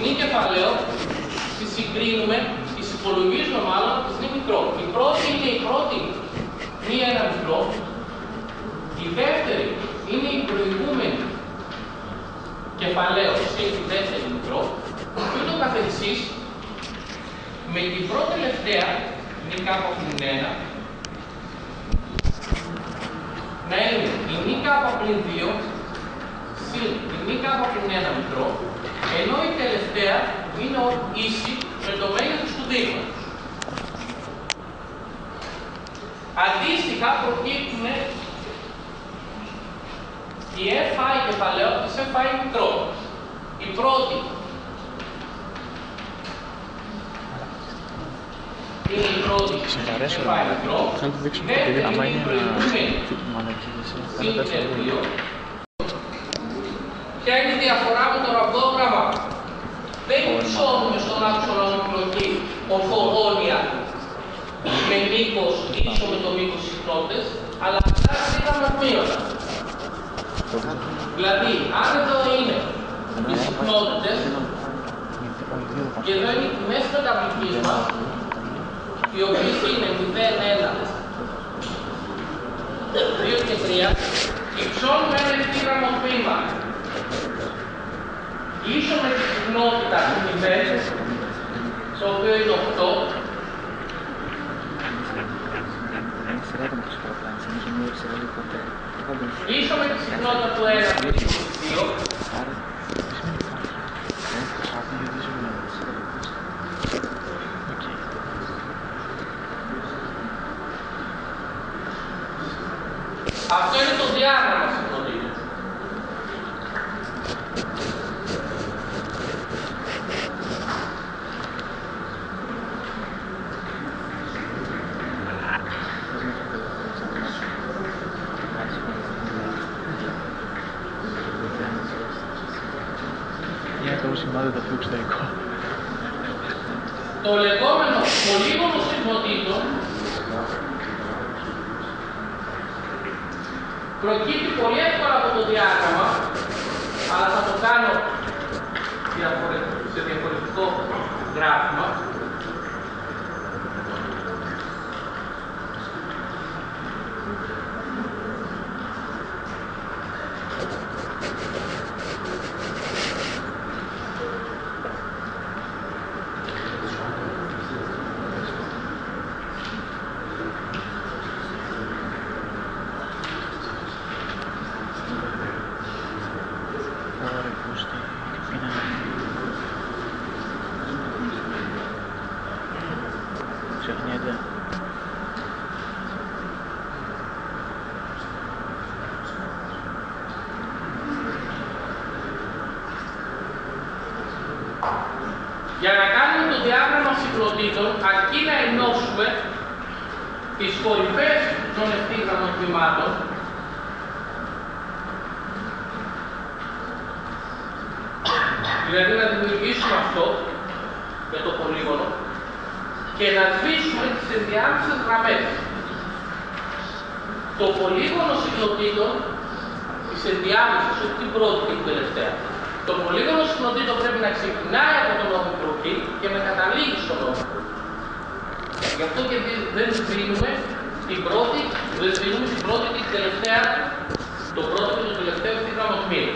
κοινή κεφαλαίο τις συγκρίνουμε, τις υπολογίζουμε μάλλον, τις είναι μικρό. Η πρώτη είναι η πρώτη, μία ένα μικρό. Η δεύτερη είναι η προηγούμενη κεφαλαίο, συν τη δεύτερη μικρό. Και ούτω καθεξής, με την πρώτη τελευταία, νη κάπα πλην 1, να είναι η νη κάπα πλην 2, συν η νη κάπα πλην 1 μικρό, ενώ η τελευταία είναι ίση με το μέγεθος του δείγματος. Αντίστοιχα προκύπτουν η FI κεφαλαίο της FI μικρό. Η πρώτη είναι η πρώτη FI μικρό, η δεύτερη είναι η προηγούμενη συν 2. Ποια είναι η διαφορά με το ραβδόγραμμα? Δεν υψώνουμε στον άξονα ομιπλοκή ορθογώνια με μήκος ίσο με το μήκος συχνότητες, αλλά αυτά είναι τμήματα. Δηλαδή, αν εδώ είναι οι συχνότητες και εδώ είναι οι τιμές μεταβλητής μας, οι οποίες είναι 0, 1, 2 και 3, υψώνουμε ένα ευθύγραμμο τμήμα ίσο με τη συχνότητα του 0, το οποίο είναι 8, ίσο με τη συχνότητα του 1 που είναι 22, αυτό είναι το διάγραμμα συχνοτήτων. Το λεγόμενο πολύγωνο συχνοτήτων προκύπτει πολύ εύκολα από το διάγραμμα, αλλά θα το κάνω σε διαφορετικό γράφημα. Για να κάνουμε το διάγραμμα συχνοτήτων, αρκεί να ενώσουμε τις κορυφές των ευθύγραμμων τμήματων δηλαδή να δημιουργήσουμε αυτό με το πολύγωνο και να σβήσουμε τις ενδιάμεσες γραμμές. Το πολύγωνο συχνοτήτων, τις ενδιάμεσες, όχι την πρώτη και την τελευταία. Το πολύγωνο συχνοτήτων πρέπει να ξεκινάει από τον ομιπλοκή και να καταλήγει στον ομιπλοκή. Γι' αυτό και δεν σβήνουμε την πρώτη και την τελευταία, το πρώτο και το τελευταίο ευθύγραμμο τμήμα.